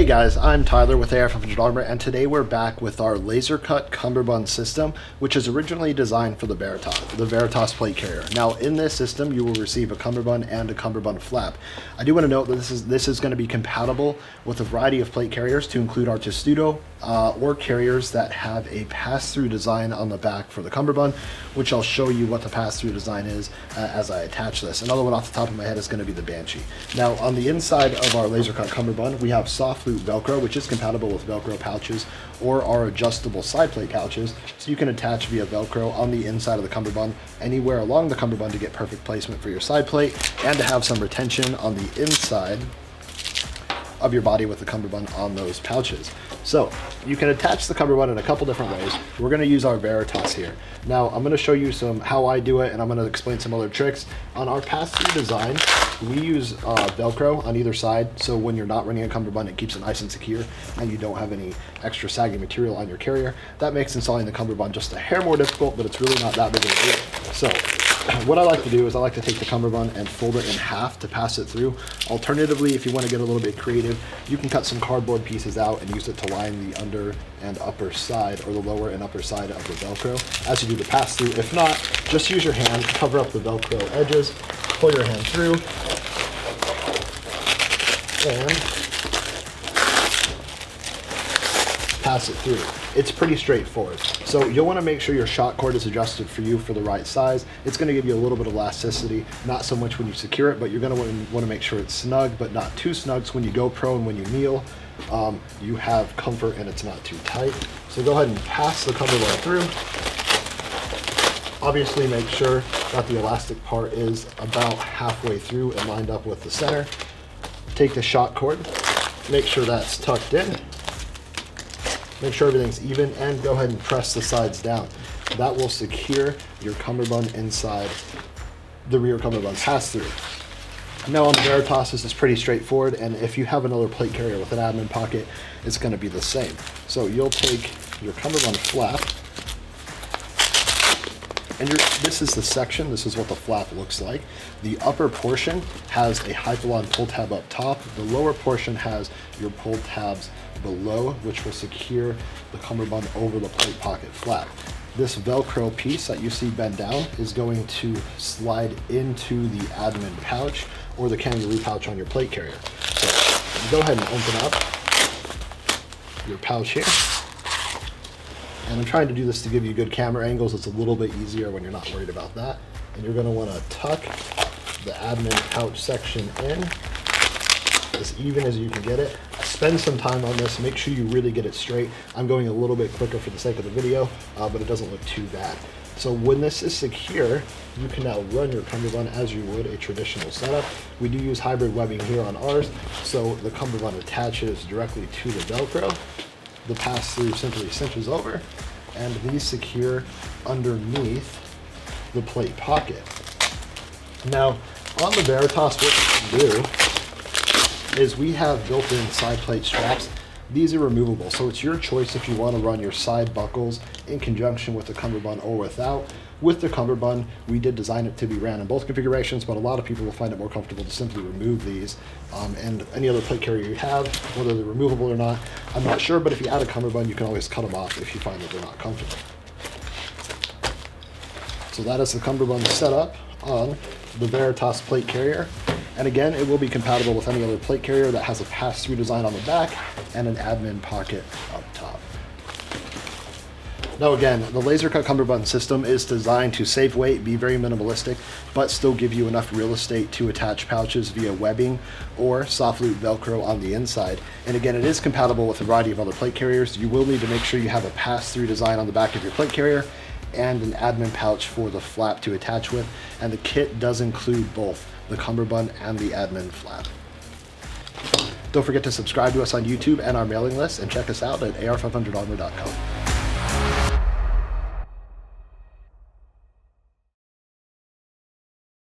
Hey guys, I'm Tyler with AR500 Armor, and today we're back with our laser cut cummerbund system, which is originally designed for the Veritas plate carrier. Now, in this system, you will receive a cummerbund and a cummerbund flap. I do want to note that this is going to be compatible with a variety of plate carriers, to include our Testudo or carriers that have a pass-through design on the back for the cummerbund, which I'll show you what the pass-through design is as I attach this. Another one off the top of my head is going to be the Banshee. Now, on the inside of our laser cut cummerbund, we have soft loop velcro, which is compatible with velcro pouches or our adjustable side plate pouches, so you can attach via velcro on the inside of the cummerbund anywhere along the cummerbund to get perfect placement for your side plate and to have some retention on the inside of your body with the cummerbund on those pouches. So you can attach the cummerbund in a couple different ways. We're going to use our Veritas here. Now I'm going to show you how I do it, and I'm going to explain some other tricks. On our pass-through design, we use Velcro on either side, so when you're not running a cummerbund, it keeps it nice and secure and you don't have any extra sagging material on your carrier. That makes installing the cummerbund just a hair more difficult, but it's really not that big of a deal. So what I like to do is I like to take the cummerbund and fold it in half to pass it through. Alternatively, if you want to get a little bit creative, you can cut some cardboard pieces out and use it to line the under and upper side, or the lower and upper side of the Velcro as you do the pass through. If not, just use your hand, cover up the Velcro edges, pull your hand through, and pass it through. It's pretty straightforward. So you'll want to make sure your shot cord is adjusted for you for the right size. It's going to give you a little bit of elasticity, not so much when you secure it, but you're going to want to make sure it's snug, but not too snug, so when you go prone, when you kneel, you have comfort and it's not too tight. So go ahead and pass the cummerbund through. Obviously make sure that the elastic part is about halfway through and lined up with the center. Take the shot cord, make sure that's tucked in. Make sure everything's even, and go ahead and press the sides down. That will secure your cummerbund inside the rear cummerbund pass-through. Now on the Veritas, this is pretty straightforward, and if you have another plate carrier with an admin pocket, it's going to be the same. So you'll take your cummerbund flap, and this is the section. This is what the flap looks like. The upper portion has a Hypalon pull tab up top. The lower portion has your pull tabs below, which will secure the cummerbund over the plate pocket flap. This Velcro piece that you see bend down is going to slide into the admin pouch or the kangaroo pouch on your plate carrier. So go ahead and open up your pouch here. And I'm trying to do this to give you good camera angles. It's a little bit easier when you're not worried about that. And you're going to want to tuck the admin pouch section in as even as you can get it. Spend some time on this. Make sure you really get it straight. I'm going a little bit quicker for the sake of the video, but it doesn't look too bad. So when this is secure, you can now run your cummerbund as you would a traditional setup. We do use hybrid webbing here on ours, so the cummerbund attaches directly to the Velcro. The pass-through simply cinches over, and these secure underneath the plate pocket. Now, on the Veritas, what you can do is we have built-in side plate straps. These are removable, so it's your choice if you want to run your side buckles in conjunction with the cummerbund or without. With the cummerbund, we did design it to be ran in both configurations, but a lot of people will find it more comfortable to simply remove these. And any other plate carrier you have, whether they're removable or not, I'm not sure, but if you add a cummerbund, you can always cut them off if you find that they're not comfortable. So that is the cummerbund setup on the Veritas plate carrier. And again, it will be compatible with any other plate carrier that has a pass-through design on the back and an admin pocket up top. Now again, the laser cut cummerbund system is designed to save weight, be very minimalistic, but still give you enough real estate to attach pouches via webbing or soft loop Velcro on the inside. And again, it is compatible with a variety of other plate carriers. You will need to make sure you have a pass-through design on the back of your plate carrier and an admin pouch for the flap to attach with. And the kit does include both the cummerbund and the admin flap. Don't forget to subscribe to us on YouTube and our mailing list, and check us out at ar500armor.com.